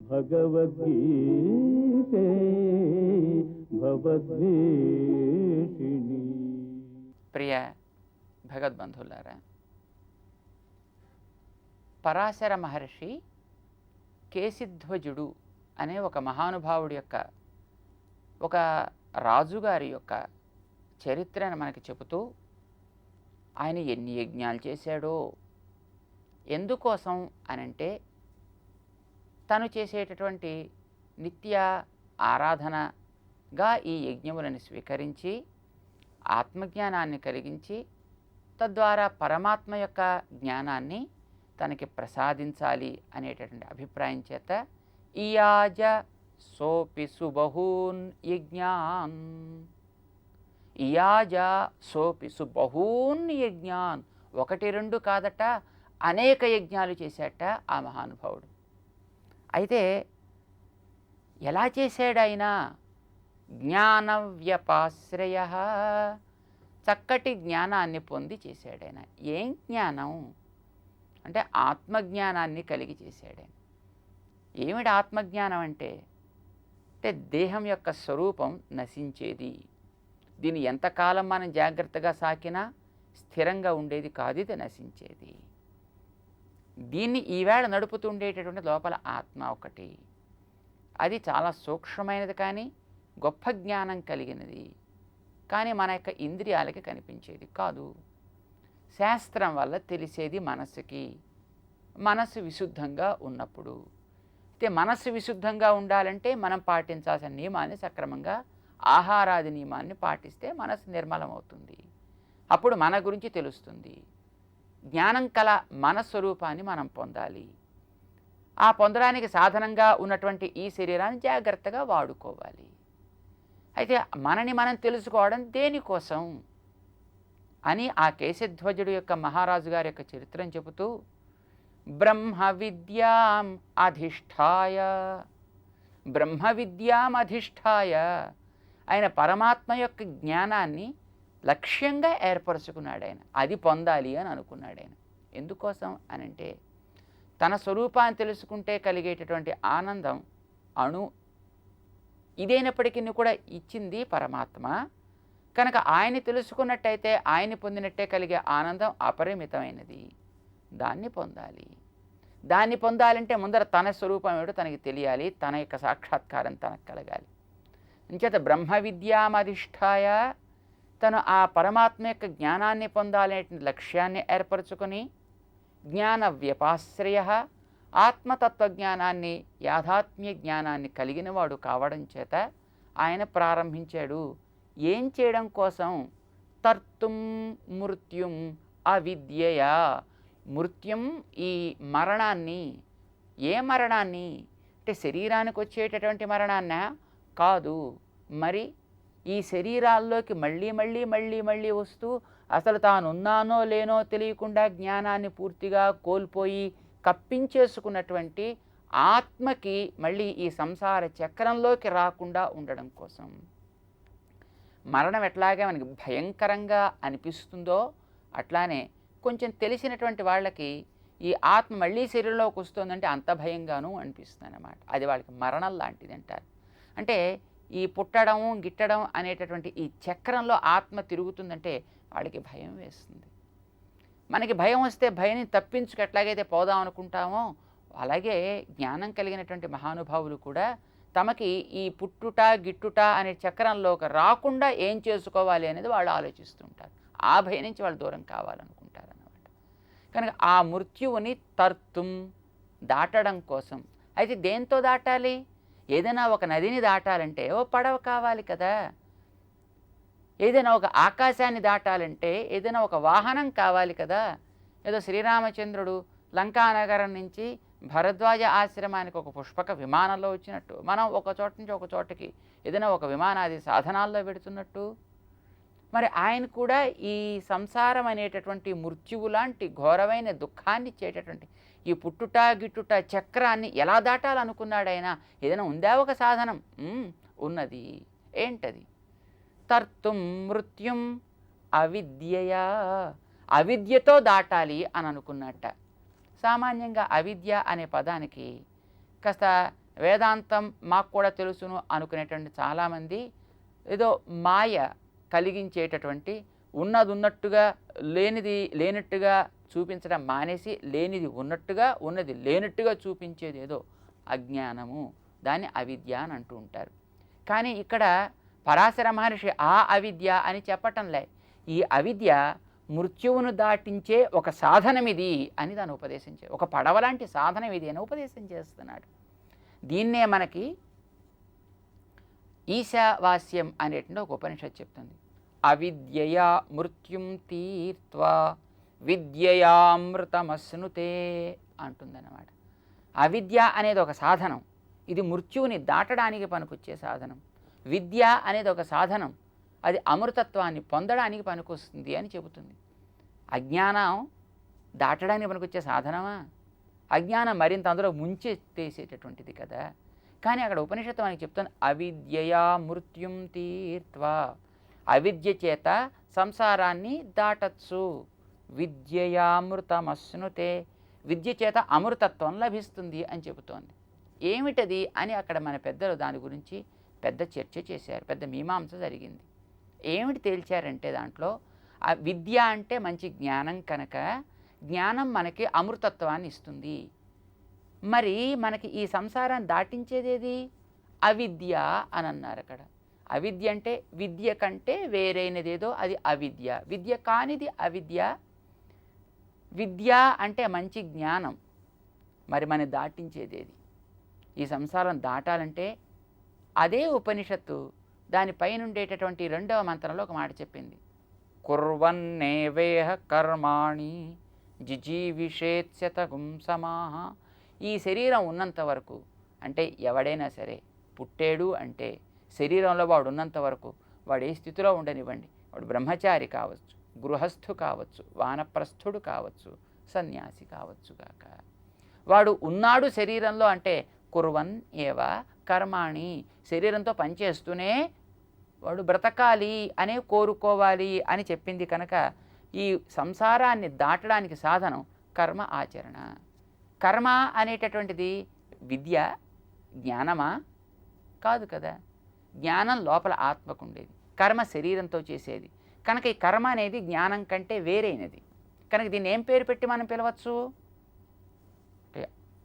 భగవద్గీతే భవద్వేషిణి. ప్రియ భగవద్బంధువులారా, పరాశర మహర్షి కేశిధ్వజుడు అనే ఒక మహానుభావుడి యొక్క, ఒక రాజుగారి యొక్క చరిత్రను మనకి చెబుతూ ఆయన ఎన్ని యజ్ఞాలు చేశాడో, ఎందుకోసం అనంటే తను చేసేటటువంటి నిత్య ఆరాధనగా ఈ యజ్ఞములను స్వీకరించి ఆత్మజ్ఞానాన్ని కలిగించి తద్వారా పరమాత్మ యొక్క జ్ఞానాన్ని తనకి ప్రసాదించాలి అనేటటువంటి అభిప్రాయం చేత ఇయాజ సోపి సుబహూన్ యజ్ఞాన్, ఇయాజ సోపి సుబహూన్ యజ్ఞాన్, ఒకటి రెండు కాదట, అనేక యజ్ఞాలు చేశాట ఆ మహానుభావుడు. అయితే ఎలా చేశాడు ఆయన? జ్ఞాన వ్యపాశ్రయ, చక్కటి జ్ఞానాన్ని పొంది చేశాడు ఆయన. ఏం జ్ఞానం అంటే ఆత్మజ్ఞానాన్ని కలిగి చేశాడు ఆయన. ఏమిటి ఆత్మజ్ఞానం అంటే దేహం యొక్క స్వరూపం నశించేది, దీన్ని ఎంతకాలం మనం జాగ్రత్తగా సాకినా స్థిరంగా ఉండేది కాదు, ఇది నశించేది. దీన్ని ఈవేళ నడుపుతుండేటటువంటి లోపల ఆత్మ ఒకటి, అది చాలా సూక్ష్మమైనది కానీ గొప్ప జ్ఞానం కలిగినది, కానీ మన యొక్క ఇంద్రియాలకి కనిపించేది కాదు. శాస్త్రం వల్ల తెలిసేది మనస్సుకి, మనస్సు విశుద్ధంగా ఉన్నప్పుడు. అయితే మనస్సు విశుద్ధంగా ఉండాలంటే మనం పాటించాల్సిన నియమాన్ని సక్రమంగా, ఆహారాది నియమాన్ని పాటిస్తే మనస్సు నిర్మలమవుతుంది. అప్పుడు మన గురించి తెలుస్తుంది. జ్ఞానం కల మన స్వరూపాన్ని మనం పొందాలి. ఆ పొందడానికి సాధనంగా ఉన్నటువంటి ఈ శరీరాన్ని జాగ్రత్తగా వాడుకోవాలి. అయితే మనని మనం తెలుసుకోవడం దేనికోసం అని ఆ కేశధ్వజుడు యొక్క మహారాజు గారి యొక్క చరిత్రను చెబుతూ బ్రహ్మ విద్యాం అధిష్ఠాయ, బ్రహ్మ విద్యాం అధిష్ఠాయ, ఆయన పరమాత్మ యొక్క జ్ఞానాన్ని లక్ష్యంగా ఏర్పరచుకున్నాడు ఆయన. అది పొందాలి అని అనుకున్నాడు ఆయన. ఎందుకోసం అనంటే తన స్వరూపాన్ని తెలుసుకుంటే కలిగేటటువంటి ఆనందం అణు ఇదైనప్పటికీ కూడా ఇచ్చింది పరమాత్మ కనుక ఆయన్ని తెలుసుకున్నట్టయితే ఆయన్ని పొందినట్టే కలిగే ఆనందం అపరిమితమైనది. దాన్ని పొందాలి. దాన్ని పొందాలంటే ముందర తన స్వరూపం ఏమిటో తనకి తెలియాలి, తన యొక్క సాక్షాత్కారం తనకు కలగాలి. అంచేత బ్రహ్మ విద్యామధిష్ఠాయ, తను ఆ పరమాత్మ యొక్క జ్ఞానాన్ని పొందాలనే లక్ష్యాన్ని ఏర్పరచుకొని జ్ఞాన వ్యపాశ్రయ, ఆత్మతత్వజ్ఞానాన్ని యాథాత్మ్య జ్ఞానాన్ని కలిగినవాడు కావడం చేత ఆయన ప్రారంభించాడు. ఏం చేయడం కోసం? తర్తుం మృత్యుం అవిద్యయా, మృత్యుం ఈ మరణాన్ని. ఏ మరణాన్ని అంటే శరీరానికి వచ్చేటటువంటి మరణాన్నా కాదు, మరి ఈ శరీరాల్లోకి మళ్ళీ మళ్ళీ మళ్ళీ మళ్ళీ వస్తూ అసలు తానున్నానో లేనో తెలియకుండా జ్ఞానాన్ని పూర్తిగా కోల్పోయి కప్పించేసుకున్నటువంటి ఆత్మకి మళ్ళీ ఈ సంసార చక్రంలోకి రాకుండా ఉండడం కోసం. మరణం ఎట్లాగే మనకి భయంకరంగా అనిపిస్తుందో అట్లానే కొంచెం తెలిసినటువంటి వాళ్ళకి ఈ ఆత్మ మళ్ళీ శరీరంలోకి వస్తుందంటే అంత భయంగానూ అనిపిస్తుంది అన్నమాట. అది వాళ్ళకి మరణం లాంటిది అంటారు. అంటే ఈ పుట్టడం గిట్టడం అనేటటువంటి ఈ చక్రంలో ఆత్మ తిరుగుతుందంటే వాళ్ళకి భయం వేస్తుంది. మనకి భయం వస్తే భయాన్ని తప్పించుకు ఎట్లాగైతే పోదాం అనుకుంటామో అలాగే జ్ఞానం కలిగినటువంటి మహానుభావులు కూడా తమకి ఈ పుట్టుట గిట్టుట అనే చక్రంలోకి రాకుండా ఏం చేసుకోవాలి అనేది వాళ్ళు ఆలోచిస్తుంటారు. ఆ భయం నుంచి వాళ్ళు దూరం కావాలనుకుంటారు అన్నమాట. కనుక ఆ మృత్యువుని తర్తుం దాటడం కోసం. అయితే దేంతో దాటాలి? ఏదైనా ఒక నదిని దాటాలంటే ఓ పడవ కావాలి కదా, ఏదైనా ఒక ఆకాశాన్ని దాటాలంటే ఏదైనా ఒక వాహనం కావాలి కదా. ఏదో శ్రీరామచంద్రుడు లంకానగరం నుంచి భరద్వాజ ఆశ్రమానికి ఒక పుష్పక విమానంలో వచ్చినట్టు మనం ఒక చోట నుంచి ఒక చోటకి ఏదైనా ఒక విమానాది సాధనాల్లో పెడుతున్నట్టు మరి ఆయన కూడా ఈ సంసారం అనేటటువంటి మృత్యువు లాంటి ఘోరమైన దుఃఖాన్ని ఇచ్చేటటువంటి ఈ పుట్టుట గిట్టుట చక్రాన్ని ఎలా దాటాలనుకున్నాడు ఆయన? ఏదైనా ఉందా ఒక సాధనం? ఉన్నది. ఏంటది? తర్తుం మృత్యుం అవిద్యయా, అవిద్యతో దాటాలి అని అనుకున్నట్ట. సామాన్యంగా అవిద్య అనే పదానికి కాస్త వేదాంతం మాకు కూడా తెలుసును అనుకునేటువంటి చాలామంది ఏదో మాయ కలిగించేటటువంటి ఉన్నది ఉన్నట్టుగా లేనిది లేనట్టుగా చూపించడం మానేసి లేనిది ఉన్నట్టుగా ఉన్నది లేనట్టుగా చూపించేది ఏదో అజ్ఞానము, దాన్ని అవిద్య అని అంటూ ఉంటారు. కానీ ఇక్కడ పరాశర మహర్షి ఆ అవిద్య అని చెప్పటంలే, ఈ అవిద్య మృత్యువును దాటించే ఒక సాధనం ఇది అని దాన్ని ఉపదేశించే, ఒక పడవ లాంటి సాధనం ఇది అని ఉపదేశం చేస్తున్నాడు. దీన్నే మనకి ఈశావాస్యం అనేటువంటి ఒక ఉపనిషత్తు చెప్తుంది. అవిద్యయా మృత్యుం తీర్త్వా విద్యయామృతమశ్నుతే అంటుందన్నమాట. అవిద్య అనేది ఒక సాధనం, ఇది మృత్యువుని దాటడానికి పనికొచ్చే సాధనం. విద్య అనేది ఒక సాధనం, అది అమృతత్వాన్ని పొందడానికి పనికొస్తుంది అని చెబుతుంది. అజ్ఞానం దాటడానికి పనికొచ్చే సాధనమా? అజ్ఞానం మరింత అందులో ముంచెత్తేసేటటువంటిది కదా. కానీ అక్కడ ఉపనిషత్తు మనకి చెప్తుంది అవిద్యయా మృత్యుం తీర్త్వా, అవిద్య చేత సంసారాన్ని దాటచ్చు. విద్యయామృతమశ్నుతే, విద్య చేత అమృతత్వం లభిస్తుంది అని చెబుతోంది. ఏమిటది అని అక్కడ మన పెద్దలు దాని గురించి పెద్ద చర్చ చేశారు, పెద్ద మీమాంస జరిగింది. ఏమిటి తేల్చారంటే దాంట్లో ఆ విద్య అంటే మంచి జ్ఞానం కనుక జ్ఞానం మనకి అమృతత్వాన్ని ఇస్తుంది. మరి మనకి ఈ సంసారాన్ని దాటించేదేది అవిద్య అని అన్నారు అక్కడ. అవిద్య అంటే విద్య కంటే వేరైనదేదో అది అవిద్య, విద్య కానిది అవిద్య. విద్య అంటే మంచి జ్ఞానం, మరి మన దాటించేదేది? ఈ సంసారం దాటాలంటే అదే ఉపనిషత్తు దానిపైన ఉండేటటువంటి 2వ మంత్రంలో ఒక మాట చెప్పింది, కుర్వన్నేవేహ కర్మాణి జిజీవిషేత్స్యతగుం సమాహ. ఈ శరీరం ఉన్నంత వరకు, అంటే ఎవడైనా సరే పుట్టాడు అంటే శరీరంలో వాడు ఉన్నంత వరకు వాడు ఏ స్థితిలో ఉండనివ్వండి, వాడు బ్రహ్మచారి కావచ్చు, గృహస్థు కావచ్చు, వానప్రస్థుడు కావచ్చు, సన్యాసి కావచ్చుగాక, వాడు ఉన్నాడు శరీరంలో అంటే కుర్వన్ ఏవ కర్మాణి, శరీరంతో పనిచేస్తూనే వాడు బ్రతకాలి అనే కోరుకోవాలి అని చెప్పింది కనుక ఈ సంసారాన్ని దాటడానికి సాధనం కర్మ ఆచరణ. కర్మ అనేటటువంటిది విద్య, జ్ఞానమా? కాదు కదా. జ్ఞానం లోపల ఆత్మకు ఉండేది, కర్మ శరీరంతో చేసేది కనుక ఈ కర్మ అనేది జ్ఞానం కంటే వేరైనది కనుక దీన్ని ఏం పేరు పెట్టి మనం పిలవచ్చు?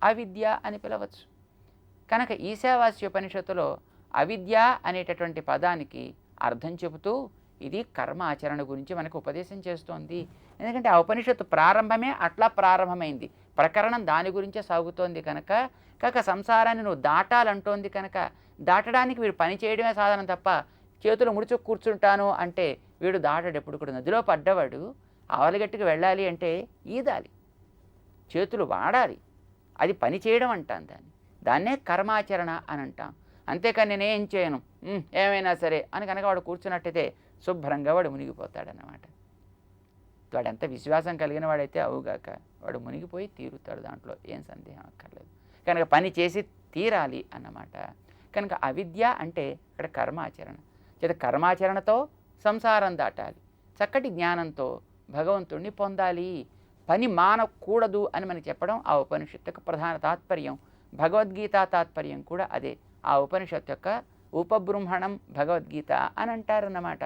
అవిద్య అని పిలవచ్చు. కనుక ఈశావాస్యోపనిషత్తులో అవిద్య అనేటటువంటి పదానికి అర్థం చెబుతూ ఇది కర్మ ఆచరణ గురించి మనకు ఉపదేశం చేస్తోంది. ఎందుకంటే ఆ ఉపనిషత్తు ప్రారంభమే అట్లా ప్రారంభమైంది, ప్రకరణం దాని గురించే సాగుతోంది కనుక సంసారాన్ని నువ్వు దాటాలంటోంది కనుక దాటడానికి వీడు పని చేయడమే సాధనం తప్ప చేతులు ముడుచు కూర్చుంటాను అంటే వీడు దాటడు. ఎప్పుడు కూడా నదిలో పడ్డవాడు ఆవలిగట్టుకు వెళ్ళాలి అంటే ఈదాలి, చేతులు వాడాలి, అది పని చేయడం అంటాం దాన్నే కర్మాచరణ అని అంటాం. అంతేకాని నేనేం చేయను ఏమైనా సరే అని కనుక వాడు కూర్చున్నట్టయితే శుభ్రంగా వాడు మునిగిపోతాడన్నమాట. వాడు ఎంత విశ్వాసం కలిగిన వాడైతే అవుగాక వాడు మునిగిపోయి తీరుతాడు, దాంట్లో ఏం సందేహం అక్కర్లేదు. కనుక పని చేసి తీరాలి అన్నమాట. కనుక అవిద్య అంటే ఇక్కడ కర్మాచరణ చేత కర్మాచరణతో సంసారం దాటాలి, చక్కటి జ్ఞానంతో భగవంతుణ్ణి పొందాలి, పని మానకూడదు అని మనకి చెప్పడం ఆ ఉపనిషత్తు ప్రధాన తాత్పర్యం. భగవద్గీత తాత్పర్యం కూడా అదే. ఆ ఉపనిషత్తు యొక్క ఉపబృంహణం భగవద్గీత అని అంటారన్నమాట.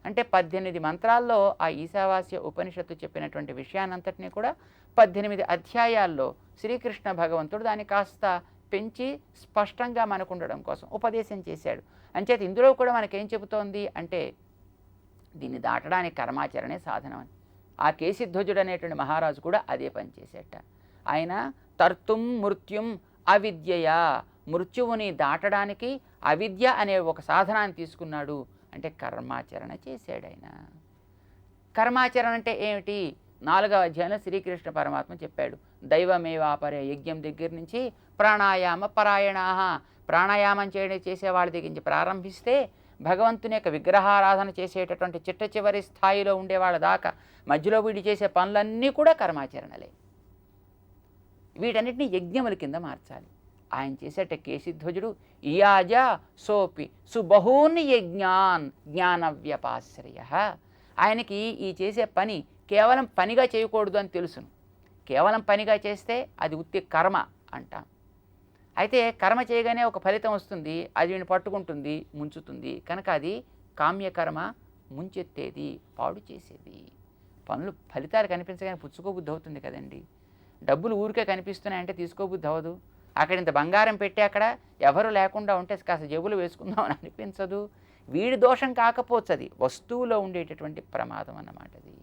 అంటే 18 మంత్రాల్లో ఆ ఈశావాస్య ఉపనిషత్తు చెప్పినటువంటి విషయాన్నంతటినీ కూడా 18 అధ్యాయాల్లో శ్రీకృష్ణ భగవంతుడు దాన్ని కాస్త పెంచి స్పష్టంగా మనకు ఉండడం కోసం ఉపదేశం చేశాడు. అంచేత ఇందులో కూడా మనకేం చెబుతోంది అంటే దీన్ని దాటడానికి కర్మాచరణే సాధనం అని. ఆ కేశిధ్వజుడు అనేటువంటి మహారాజు కూడా అదే పని చేసేట. ఆయన తర్తుం మృత్యుం అవిద్యయా, మృత్యువుని దాటడానికి అవిద్య అనే ఒక సాధనాన్ని తీసుకున్నాడు, అంటే కర్మాచరణ చేశాడు ఆయన. కర్మాచరణ అంటే ఏమిటి? 4వ అధ్యాయంలో శ్రీకృష్ణ పరమాత్మ చెప్పాడు, దైవమేవాపరే యజ్ఞం దగ్గర నుంచి ప్రాణాయామ పరాయణాహ, ప్రాణాయామం చేసే వాళ్ళ దగ్గర నుంచి ప్రారంభిస్తే భగవంతుని యొక్క విగ్రహారాధన చేసేటటువంటి చిట్ట చివరి స్థాయిలో ఉండేవాళ్ళ దాకా మధ్యలో వీడి చేసే పనులన్నీ కూడా కర్మాచరణలే. వీటన్నిటిని యజ్ఞముల కింద మార్చాలి. ఆయన చేసేట కేశిధ్వజుడు ఇయాజ సోపి సుబహూన్ యజ్ఞాన్ జ్ఞానవ్యపాశ్రయ. ఆయనకి ఈ చేసే పని కేవలం పనిగా చేయకూడదు అని తెలుసును. కేవలం పనిగా చేస్తే అది ఉత్తి కర్మ అంటాం. అయితే కర్మ చేయగానే ఒక ఫలితం వస్తుంది, అది వీడిని పట్టుకుంటుంది, ముంచుతుంది. కనుక అది కామ్యకర్మ, ముంచెత్తేది, పాడు చేసేది. పనులు ఫలితాలు కనిపించగానే పుచ్చుకోబుద్ధి అవుతుంది కదండి. డబ్బులు ఊరికే కనిపిస్తున్నాయంటే తీసుకోబుద్ధి అవ్వదు. అక్కడ ఇంత బంగారం పెట్టి అక్కడ ఎవరు లేకుండా ఉంటే కాస్త జేబులు వేసుకుందాం అని అనిపించదు. వీడి దోషం కాకపోవచ్చు, అది వస్తువులో ఉండేటటువంటి ప్రమాదం అన్నమాట. అది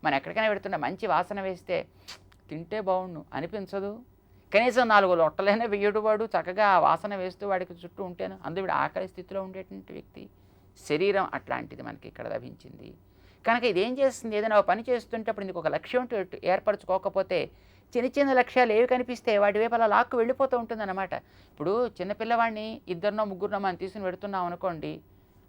మనం ఎక్కడికైనా పెడుతున్నా మంచి వాసన వేస్తే తింటే బాగుండు అనిపించదు. కనీసం 4 లొట్టలైనా వేయడు వాడు, చక్కగా ఆ వాసన వేస్తూ వాడికి చుట్టూ ఉంటేను. అందుకు వీడు ఆకలి స్థితిలో ఉండేటువంటి వ్యక్తి. శరీరం అట్లాంటిది మనకి ఇక్కడ లభించింది. కనుక ఇదేం చేస్తుంది, ఏదైనా ఒక పని చేస్తుంటే అప్పుడు ఇందుకు ఒక లక్ష్యం ఏర్పరచుకోకపోతే చిన్న చిన్న లక్ష్యాలు ఏవి కనిపిస్తే వాటి వైపు అలా లాక్కు వెళ్ళిపోతూ ఉంటుందన్నమాట. ఇప్పుడు చిన్నపిల్లవాడిని 2 3 మనం తీసుకుని పెడుతున్నాం అనుకోండి,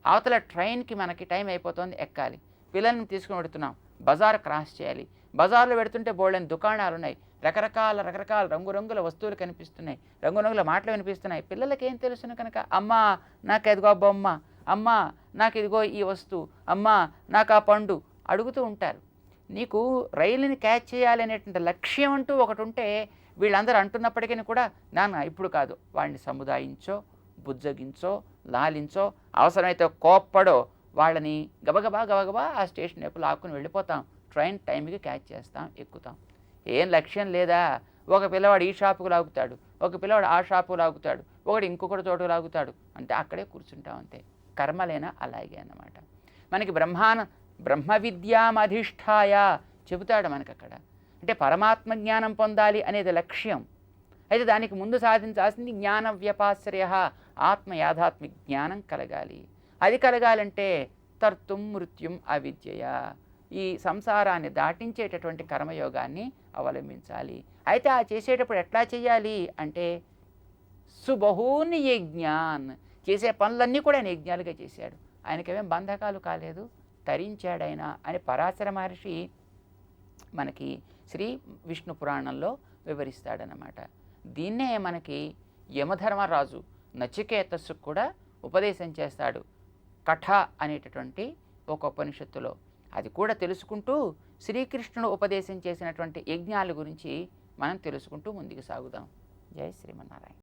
అవతల ట్రైన్కి మనకి టైం అయిపోతుంది, ఎక్కాలి. పిల్లల్ని తీసుకుని పెడుతున్నాం, బజార్ క్రాస్ చేయాలి. బజార్లో పెడుతుంటే బోల్డెన్ దుకాణాలు ఉన్నాయి, రకరకాల రంగురంగుల వస్తువులు కనిపిస్తున్నాయి, రంగురంగుల మాటలు వినిపిస్తున్నాయి. పిల్లలకి ఏం తెలుసును కనుక, అమ్మా నాకు ఎదిగో బొమ్మ, అమ్మా నాకు ఇదిగో ఈ వస్తువు, అమ్మా నాకు ఆ పండు అడుగుతూ ఉంటారు. నీకు రైలుని క్యాచ్ చేయాలి అనేటువంటి లక్ష్యం అంటూ ఒకటి ఉంటే వీళ్ళందరూ అంటున్నప్పటికీ కూడా నాన్న ఇప్పుడు కాదు, వాడిని సముదాయించో, బుజ్జగించో, లాలించో, అవసరమైతే కోప్పడో వాళ్ళని గబగబా ఆ స్టేషన్ వైపు లాక్కుని వెళ్ళిపోతాం. ట్రైన్ టైంకి క్యాచ్ చేస్తాం, ఎక్కుతాం. ఏం లక్ష్యం లేదా? ఒక పిల్లవాడు ఈ షాపుకు లాగుతాడు, ఒక పిల్లవాడు ఆ షాపు లాగుతాడు, ఒకటి ఇంకొకటి చోటు లాగుతాడు, అంటే అక్కడే కూర్చుంటాం అంతే. కర్మలేనా అలాగే అన్నమాట. మనకి బ్రహ్మ విద్యామధిష్ఠాయ చెబుతాడు మనకు అక్కడ. అంటే పరమాత్మ జ్ఞానం పొందాలి అనేది లక్ష్యం. అయితే దానికి ముందు సాధించాల్సింది జ్ఞాన వ్యపాశ్రయ, ఆత్మ యాథాత్మిక జ్ఞానం కలగాలి. అది కలగాలంటే తర్తుం మృత్యుం అవిద్యయ, ఈ సంసారాన్ని దాటించేటటువంటి కర్మయోగాన్ని అవలంబించాలి. అయితే ఆ చేసేటప్పుడు ఎట్లా చేయాలి అంటే సుబహూని యజ్ఞాన్, చేసే పనులన్నీ కూడా ఆయన యజ్ఞాలుగా చేశాడు. ఆయనకేమేం బంధకాలు కాలేదు, తరించాడైనా అని పరాశర మహర్షి మనకి శ్రీ విష్ణు పురాణంలో వివరిస్తాడనమాట. దీన్నే మనకి యమధర్మరాజు నచికేతస్సు కూడా ఉపదేశం చేస్తాడు కఠ అనేటటువంటి ఒక ఉపనిషత్తులో. అది కూడా తెలుసుకుంటూ శ్రీకృష్ణుడు ఉపదేశం చేసినటువంటి యజ్ఞాల గురించి మనం తెలుసుకుంటూ ముందుకు సాగుదాం. జై శ్రీమన్నారాయణ.